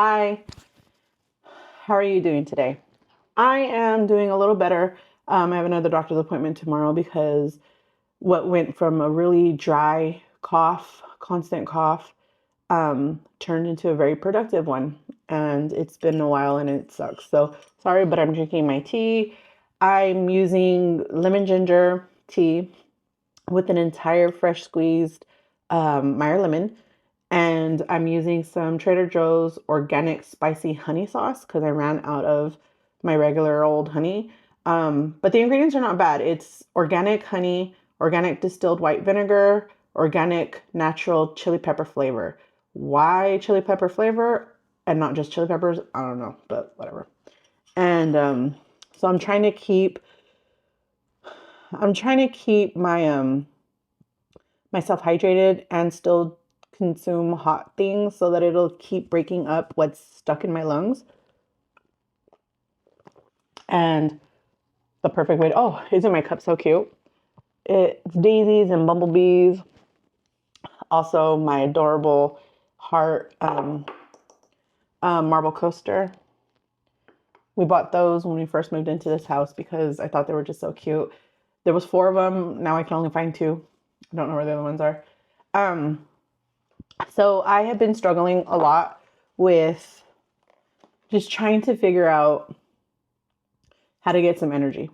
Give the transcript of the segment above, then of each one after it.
Hi, how are you doing today? I am doing a little better. I have another doctor's appointment tomorrow because what went from a really dry cough, constant cough, turned into a very productive one. And it's been a while and it sucks. So sorry, but I'm drinking my tea. I'm using lemon ginger tea with an entire fresh squeezed Meyer lemon. And I'm using some Trader Joe's organic spicy honey sauce because I ran out of my regular old honey. But the ingredients are not bad. It's organic honey, organic distilled white vinegar, organic natural chili pepper flavor. Why chili pepper flavor and not just chili peppers? I don't know, but whatever. And so I'm trying to keep my myself hydrated and still consume hot things so that it'll keep breaking up what's stuck in my lungs. And the perfect way to, oh, isn't my cup so cute? It's daisies and bumblebees. Also, my adorable heart marble coaster. We bought those when we first moved into this house because I thought they were just so cute. There was four of them. Now I can only find two. I don't know where the other ones are. Um, so I have been struggling a lot with just trying to figure out how to get some energy.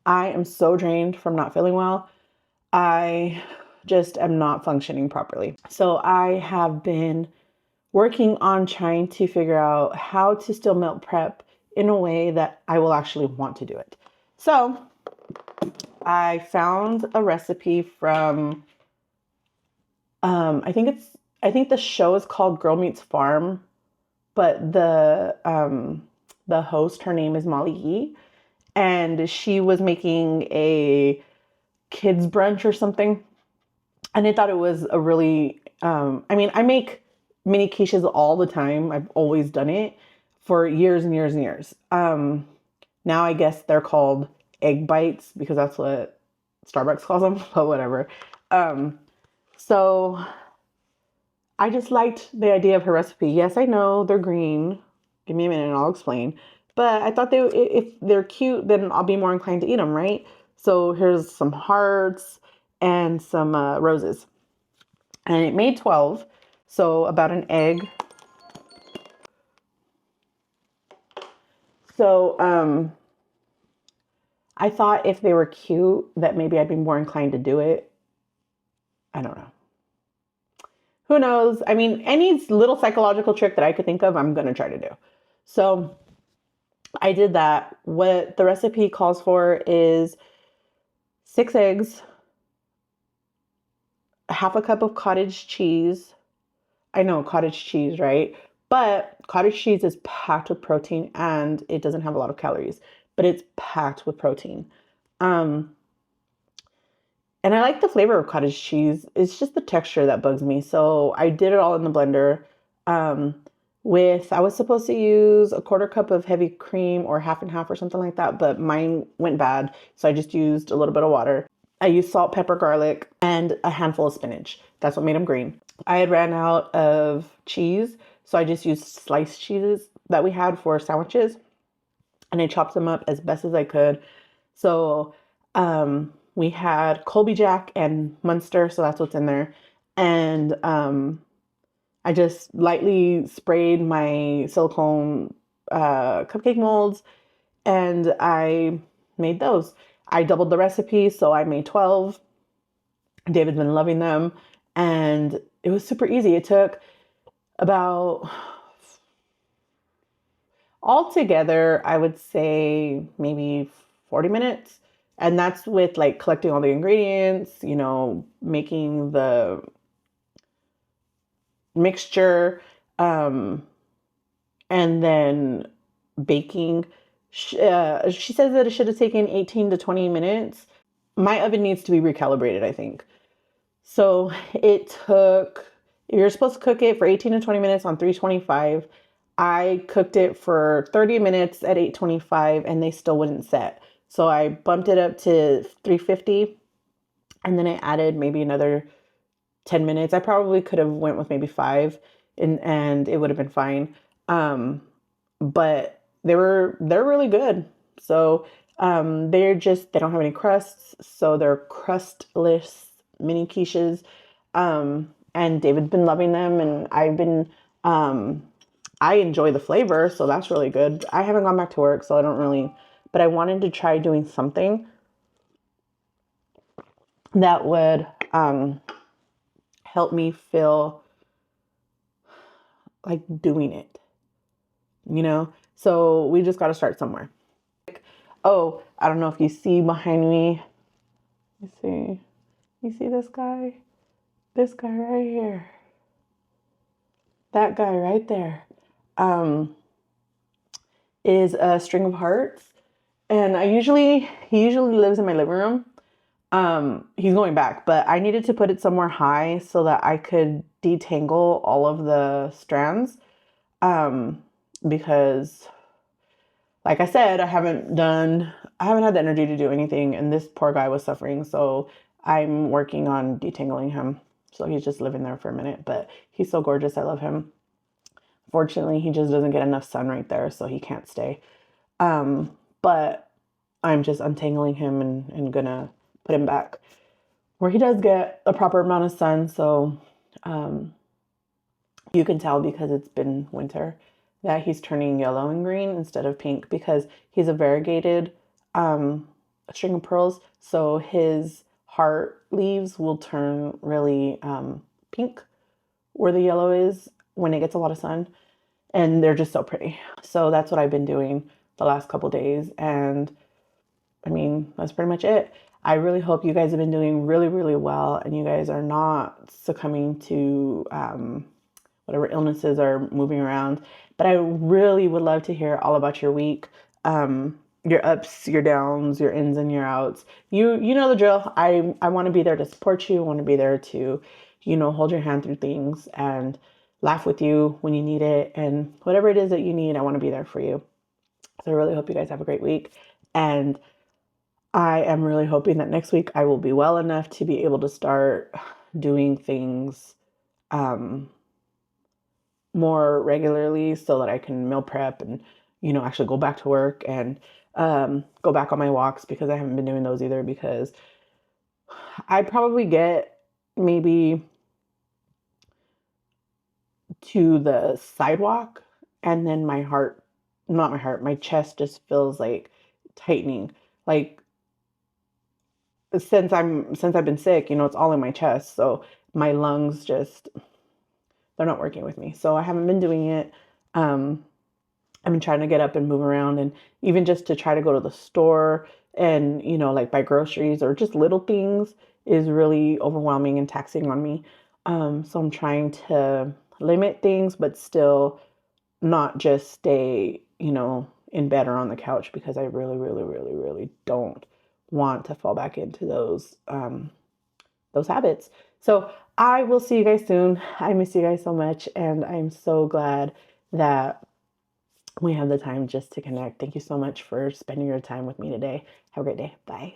I am so drained from not feeling well. I just am not functioning properly. So I have been working on trying to figure out how to still meal prep in a way that I will actually want to do it. So I found a recipe from I think the show is called Girl Meets Farm, but the host, her name is Molly Yee, and she was making a kids brunch or something. And I thought it was a really, I make mini quiches all the time. I've always done it for years and years and years. Now I guess they're called egg bites because that's what Starbucks calls them, but whatever. So I just liked the idea of her recipe. Yes, I know they're green. Give me a minute and I'll explain. But I thought if they're cute, then I'll be more inclined to eat them, right? So here's some hearts and some roses. And it made 12. So about an egg. So I thought if they were cute, that maybe I'd be more inclined to do it. I don't know. Who knows? I mean, any little psychological trick that I could think of, I'm going to try to do. So I did that. What the recipe calls for is 6 eggs, half a cup of cottage cheese. I know cottage cheese, right? But cottage cheese is packed with protein and it doesn't have a lot of calories, but it's packed with protein. Um, and I like the flavor of cottage cheese. It's just the texture that bugs me. So I did it all in the blender. Um, I was supposed to use a quarter cup of heavy cream or half and half or something like that, but mine went bad. So I just used a little bit of water. I used salt, pepper, garlic, and a handful of spinach. That's what made them green. I had ran out of cheese, so I just used sliced cheeses that we had for sandwiches, and I chopped them up as best as I could. So we had Colby Jack and Munster, so that's what's in there. And I just lightly sprayed my silicone cupcake molds, and I made those. I doubled the recipe, so I made 12. David's been loving them, and it was super easy. It took about, altogether, I would say maybe 40 minutes. And that's with like collecting all the ingredients, making the mixture, um, and then baking. She says that it should have taken 18 to 20 minutes. My oven needs to be recalibrated, I think. So you're supposed to cook it for 18 to 20 minutes on 325. I cooked it for 30 minutes at 825 and they still wouldn't set. So I bumped it up to 350 and then I added maybe another 10 minutes. I probably could have went with maybe 5 and it would have been fine. But they're really good. So they don't have any crusts, so they're crustless mini quiches. And David's been loving them, and I enjoy the flavor, so that's really good. I haven't gone back to work, so I don't really, but I wanted to try doing something that would help me feel like doing it, you know? So we just got to start somewhere. Oh, I don't know if you see behind me. You see, you see this guy? This guy right here. That guy right there. Is a string of hearts. And he usually lives in my living room. He's going back, but I needed to put it somewhere high so that I could detangle all of the strands. Because like I said, I haven't had the energy to do anything, and this poor guy was suffering, so I'm working on detangling him. So he's just living there for a minute, but he's so gorgeous. I love him. Fortunately, he just doesn't get enough sun right there, so he can't stay. But I'm just untangling him and gonna put him back where he does get a proper amount of sun. So you can tell because it's been winter that he's turning yellow and green instead of pink because he's a variegated string of pearls. So his heart leaves will turn really pink where the yellow is when it gets a lot of sun. And they're just so pretty. So that's what I've been doing the last couple days. And I mean, that's pretty much it. I really hope you guys have been doing really, really well and you guys are not succumbing to whatever illnesses are moving around. But I really would love to hear all about your week, your ups, your downs, your ins and your outs. You know the drill. I want to be there to support you. I want to be there to, hold your hand through things and laugh with you when you need it. And whatever it is that you need, I want to be there for you. So I really hope you guys have a great week. And I am really hoping that next week I will be well enough to be able to start doing things more regularly so that I can meal prep and, actually go back to work and go back on my walks because I haven't been doing those either because I probably get maybe to the sidewalk and then my chest just feels like tightening. Like since I've been sick, it's all in my chest. So my lungs they're not working with me. So I haven't been doing it. I've been trying to get up and move around and even just to try to go to the store and, like buy groceries or just little things is really overwhelming and taxing on me. So I'm trying to limit things, but still not just stay, in bed or on the couch because I really, really, really, really don't want to fall back into those habits. So I will see you guys soon. I miss you guys so much, and I'm so glad that we have the time just to connect. Thank you so much for spending your time with me today. Have a great day. Bye.